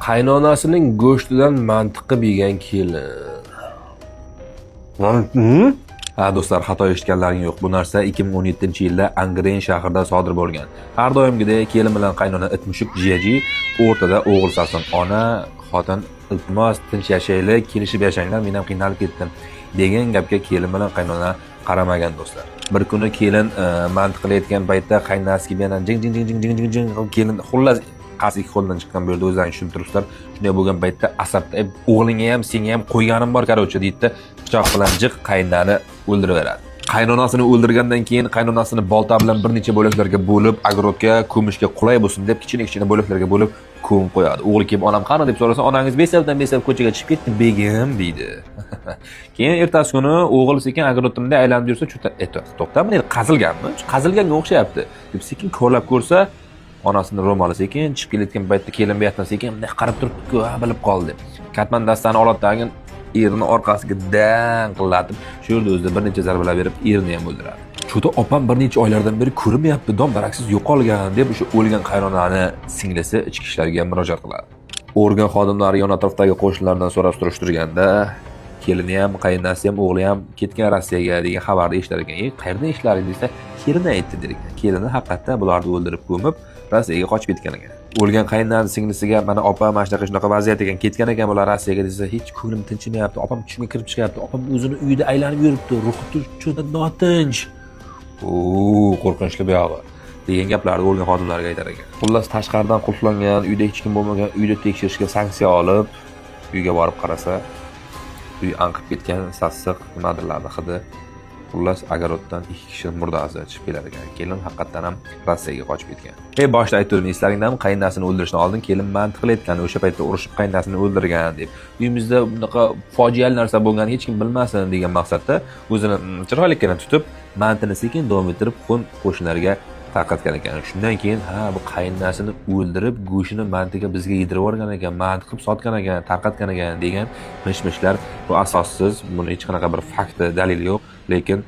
Qaynonasining go'shtidan mantiq qilib yegan kelin. Ha do'stlar, xato eshitganlaring yo'q. Bu narsa 2017-yilda Angren shahrida sodir bo'lgan. Har doimgidek kelin bilan qaynona itmushuk jiyaji, o'rtada o'g'il sarson. Ona, xotin, iltimos tinch yashaylik, kelishib yashanglar, men ham qiynalib ketdim degan gapga kelin bilan qaynona qaramagan do'stlar. Bir kuni kelin mantiq qilayotgan paytda qaynonasiga yana jing kelin xullas qas ikki qo'ldan chiqqan bo'ldi, o'zlaringiz tushunib turibsizlar. Shunday bo'lgan paytda asabda o'g'lingga ham, senga ham qo'yganim bor qarochi deydi, pichoq bilan jiq qaynonani o'ldiraveradi. Qaynonasini o'ldirgandan keyin qaynonasini bolta bilan bir necha bo'laklarga bo'lib, agrodga ko'mishga qulay bo'lsin deb kichkina bo'laklarga bo'lib ko'mib qo'yadi. O'g'li kelib, "Onam qani?" deb so'rasa, "Onangiz besabdan ko'chaga chiqib ketdi, begim" deydi. Keyin ertasi kuni o'g'il sekin agrodda aylanib yursa, to'xtami, qazilganmi? Qazilganga o'xshayapti deb sekin ko'rlab ko'rsa, onasini ro'moli sekin chiqib kelayotgan paytda kelin bu yoqdan sekin bunday qarab turibdi-ku, bilib qoldi. Katman dastani oladi tagin erini orqasiga dang qillatib, shu yerda o'zida bir necha zarbalar berib, erini ham o'ldiradi. Shunda opam bir necha oylardan beri ko'rinmayapti, dom daraksiz yo'qolgan deb o'sha o'lgan qaynonani singlisi ichki ishlarga murojaat qiladi. Organ xodimlari yon atrofdagi qo'shnilardan so'rab surishtirganda, kelini ham, qaynonasi ham, o'g'li ham ketgan Rossiyaga degan xabarni eshitar ekan. Qayerdan eshitlari desa, kelini aytdi der ekan. Kelini haqiqatdan bularni o'ldirib ko'mib, Rossiyaga qochib ketgan ekan. O'lgan qaynonasi singlisiga, "Mana opam mana shunaqa vaziyat ekan, ketgan ekan bular Rossiyaga" desa, "Hech ko'nglim tinchimayapti. Opam tushimga kirib chiqyapti. Opam o'zini uyida aylanib yuribdi. Ruhi juda notinch." Qo'rqinchli bu yog'i degan gaplarni o'lgan xodimlarga aytar ekan. Xullas tashqaridan qulflangan, uyda hech kim bo'lmagan uyda tekshirishga sanksiya olib, uyga borib qarasa, uy anqib ketgan, sassiq nimadirlarni hidi. Xullas agaroddan 2 kishi murdasi chiqib kelar ekan. Kelin haqiqatan ham Rossiyaga qochib ketgan. Boshda aytdim, eslaringizmi, qaynonasini o'ldirishdan oldin kelin mantiq qilayotgan, o'sha paytda urushib qaynonasini o'ldirgan deb. Uyimizda bunaqa fojiali narsa bo'lganini hech kim bilmasin degan maqsadda o'zini chiroylikgina tutib, mantini sekin davom ettirib qo'shnilarga tarqatgan ekan. Shundan keyin bu qaynonasini o'ldirib, go'shini mantiga bizga yedirib yuborgan ekan, mantiq qilib sotgan ekan, tarqatgan ekan degan mish-mishlar bu asossiz. Buni hech qanaqa bir fakti, dalil yo'q, lekin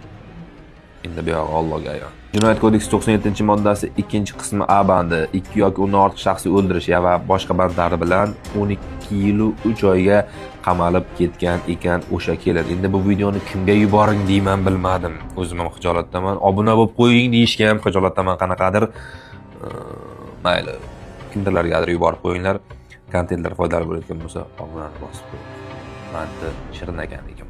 endi bu yog'i Allohga ayon. Jinoyat kodeksi 97-moddasi 2-qismi A bandi 2 yoki undan ortiq shaxsiy o'ldirish va boshqa bandlari bilan 12 yil 3 oyga qamalib ketgan ekan o'sha kelin. Endi bu videoni kimga yuboring deyman bilmadim. O'zim ham xijolatdaman. Obuna bo'lib qo'ying deyishga ham xijolatdaman qanaqadir. Mayli. Kimlargadir yuborib qo'yinglar. Kontentlar foydali bo'layotgan bo'lsa, obunani bosib qo'ying. Manti shirin ekan.